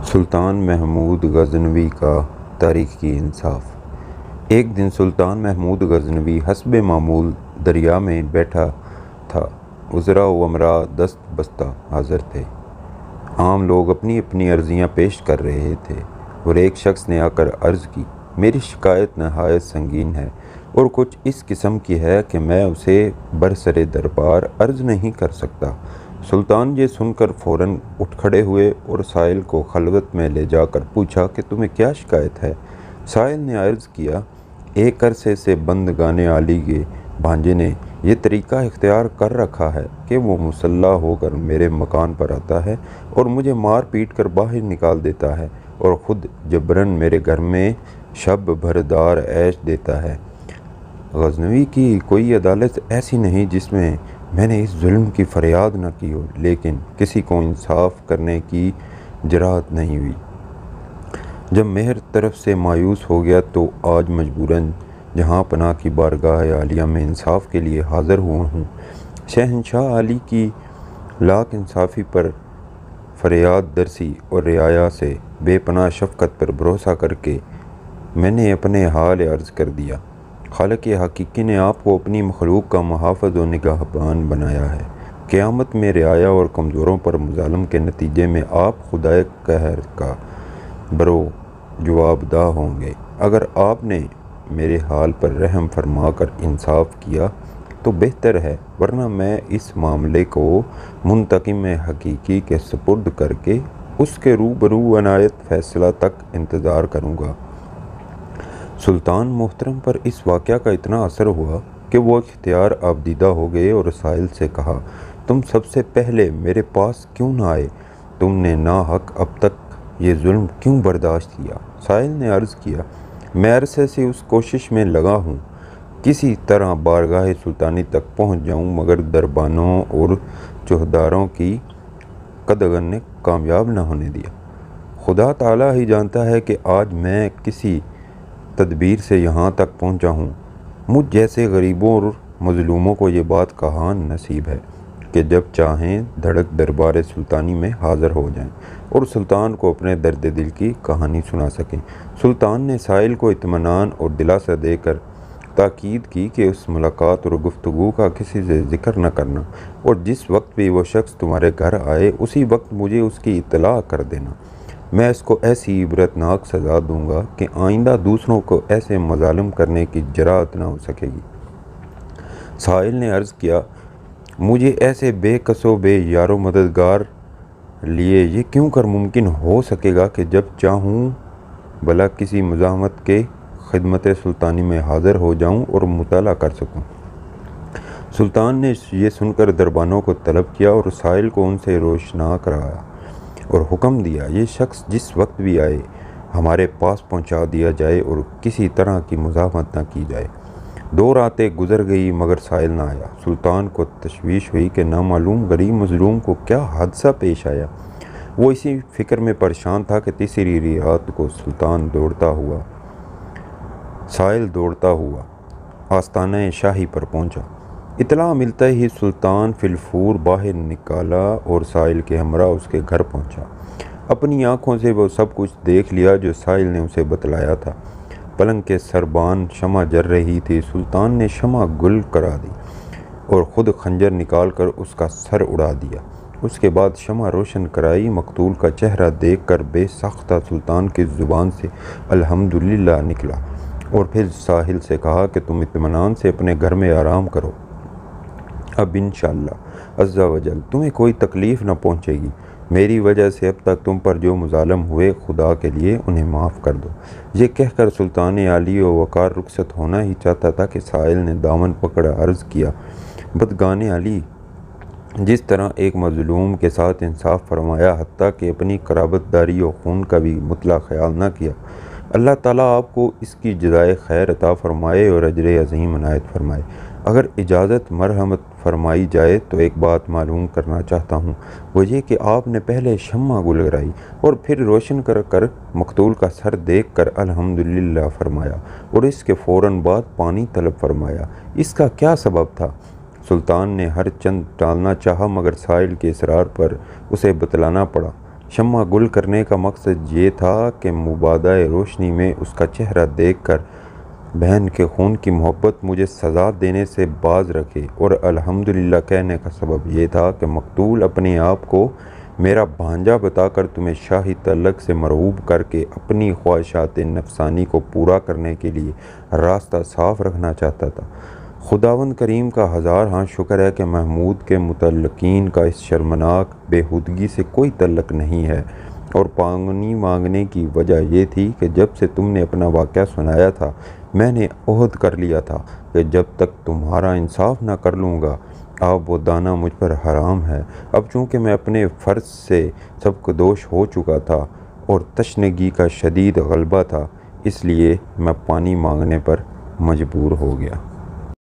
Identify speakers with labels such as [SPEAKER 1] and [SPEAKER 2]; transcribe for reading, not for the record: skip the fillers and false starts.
[SPEAKER 1] سلطان محمود غزنوی کا تاریخی انصاف۔ ایک دن سلطان محمود غزنوی حسب معمول دریا میں بیٹھا تھا۔ وزراء و امراء دست بستہ حاضر تھے۔ عام لوگ اپنی اپنی عرضیاں پیش کر رہے تھے اور ایک شخص نے آ کر عرض کی، میری شکایت نہایت سنگین ہے اور کچھ اس قسم کی ہے کہ میں اسے برسر دربار عرض نہیں کر سکتا۔ سلطان یہ سن کر فوراً اٹھ کھڑے ہوئے اور سائل کو خلوت میں لے جا کر پوچھا کہ تمہیں کیا شکایت ہے؟ سائل نے عرض کیا، ایک عرصے سے بندگان عالی کے بھانجے نے یہ طریقہ اختیار کر رکھا ہے کہ وہ مسلح ہو کر میرے مکان پر آتا ہے اور مجھے مار پیٹ کر باہر نکال دیتا ہے اور خود جبراً میرے گھر میں شب بھردار عیش دیتا ہے۔ غزنوی کی کوئی عدالت ایسی نہیں جس میں میں نے اس ظلم کی فریاد نہ کی ہو، لیکن کسی کو انصاف کرنے کی جرأت نہیں ہوئی۔ جب مہر طرف سے مایوس ہو گیا تو آج مجبوراً جہاں پناہ کی بارگاہ عالیہ میں انصاف کے لیے حاضر ہوا ہوں۔ شہنشاہ عالی کی لاکھ انصافی پر فریاد درسی اور رعایا سے بے پناہ شفقت پر بھروسہ کر کے میں نے اپنے حال عرض کر دیا۔ خالق حقیقی نے آپ کو اپنی مخلوق کا محافظ و نگہبان بنایا ہے۔ قیامت میں رعایا اور کمزوروں پر مظالم کے نتیجے میں آپ خدائے قہر کا برو جواب دہ ہوں گے۔ اگر آپ نے میرے حال پر رحم فرما کر انصاف کیا تو بہتر ہے، ورنہ میں اس معاملے کو منتقم حقیقی کے سپرد کر کے اس کے روبرو عنایت فیصلہ تک انتظار کروں گا۔ سلطان محترم پر اس واقعہ کا اتنا اثر ہوا کہ وہ اختیار آبدیدہ ہو گئے اور سائل سے کہا، تم سب سے پہلے میرے پاس کیوں نہ آئے؟ تم نے ناحق اب تک یہ ظلم کیوں برداشت کیا؟ سائل نے عرض کیا، میں عرصے سے اس کوشش میں لگا ہوں کسی طرح بارگاہ سلطانی تک پہنچ جاؤں، مگر دربانوں اور چوہداروں کی قدغن نے کامیاب نہ ہونے دیا۔ خدا تعالیٰ ہی جانتا ہے کہ آج میں کسی تدبیر سے یہاں تک پہنچا ہوں۔ مجھ جیسے غریبوں اور مظلوموں کو یہ بات کہاں نصیب ہے کہ جب چاہیں دھڑک دربار سلطانی میں حاضر ہو جائیں اور سلطان کو اپنے درد دل کی کہانی سنا سکیں۔ سلطان نے سائل کو اطمینان اور دلاسا دے کر تاکید کی کہ اس ملاقات اور گفتگو کا کسی سے ذکر نہ کرنا اور جس وقت بھی وہ شخص تمہارے گھر آئے اسی وقت مجھے اس کی اطلاع کر دینا۔ میں اس کو ایسی عبرتناک سزا دوں گا کہ آئندہ دوسروں کو ایسے مظالم کرنے کی جرأت نہ ہو سکے گی۔ سائل نے عرض کیا، مجھے ایسے بے کس و بے یار و مددگار لیے یہ کیوں کر ممکن ہو سکے گا کہ جب چاہوں بھلا کسی مزاحمت کے خدمت سلطانی میں حاضر ہو جاؤں اور مطالعہ کر سکوں۔ سلطان نے یہ سن کر دربانوں کو طلب کیا اور سائل کو ان سے روشنا کرایا اور حکم دیا، یہ شخص جس وقت بھی آئے ہمارے پاس پہنچا دیا جائے اور کسی طرح کی مزاحمت نہ کی جائے۔ 2 راتیں گزر گئی مگر سائل نہ آیا۔ سلطان کو تشویش ہوئی کہ نامعلوم غریب مظلوم کو کیا حادثہ پیش آیا۔ وہ اسی فکر میں پریشان تھا کہ تیسری رات کو سائل دوڑتا ہوا آستانہ شاہی پر پہنچا۔ اطلاع ملتا ہی سلطان فی الفور باہر نکالا اور سائل کے ہمراہ اس کے گھر پہنچا۔ اپنی آنکھوں سے وہ سب کچھ دیکھ لیا جو سائل نے اسے بتلایا تھا۔ پلنگ کے سربان شمع جل رہی تھی۔ سلطان نے شمع گل کرا دی اور خود خنجر نکال کر اس کا سر اڑا دیا۔ اس کے بعد شمع روشن کرائی۔ مقتول کا چہرہ دیکھ کر بے ساختہ سلطان کی زبان سے الحمدللہ نکلا اور پھر ساحل سے کہا کہ تم اطمینان سے اپنے گھر میں آرام کرو، اب انشاءاللہ عز و جل تمہیں کوئی تکلیف نہ پہنچے گی۔ میری وجہ سے اب تک تم پر جو مظالم ہوئے خدا کے لیے انہیں معاف کر دو۔ یہ کہہ کر سلطان عالی و وقار رخصت ہونا ہی چاہتا تھا کہ سائل نے دامن پکڑا عرض کیا، بدگان علی، جس طرح ایک مظلوم کے ساتھ انصاف فرمایا حتیٰ کہ اپنی قرابت داری و خون کا بھی مطلق خیال نہ کیا، اللہ تعالیٰ آپ کو اس کی جزائے خیر عطا فرمائے اور اجر عظیم عنایت فرمائے۔ اگر اجازت مرحمت فرمائی جائے تو ایک بات معلوم کرنا چاہتا ہوں، وہ یہ کہ آپ نے پہلے شمع گلگرائی اور پھر روشن کر مقتول کا سر دیکھ کر الحمدللہ فرمایا اور اس کے فوراً بعد پانی طلب فرمایا، اس کا کیا سبب تھا؟ سلطان نے ہر چند ٹالنا چاہا مگر سائل کے اصرار پر اسے بتلانا پڑا۔ شمع گل کرنے کا مقصد یہ تھا کہ مبادئ روشنی میں اس کا چہرہ دیکھ کر بہن کے خون کی محبت مجھے سزا دینے سے باز رکھے، اور الحمدللہ کہنے کا سبب یہ تھا کہ مقتول اپنے آپ کو میرا بھانجا بتا کر تمہیں شاہی تعلق سے مرعوب کر کے اپنی خواہشات نفسانی کو پورا کرنے کے لیے راستہ صاف رکھنا چاہتا تھا۔ خداوند کریم کا ہزار شکر ہے کہ محمود کے متعلقین کا اس شرمناک بےہودگی سے کوئی تعلق نہیں ہے، اور پانی مانگنے کی وجہ یہ تھی کہ جب سے تم نے اپنا واقعہ سنایا تھا میں نے عہد کر لیا تھا کہ جب تک تمہارا انصاف نہ کر لوں گا آب و دانہ مجھ پر حرام ہے۔ اب چونکہ میں اپنے فرض سے سبکدوش ہو چکا تھا اور تشنگی کا شدید غلبہ تھا، اس لیے میں پانی مانگنے پر مجبور ہو گیا۔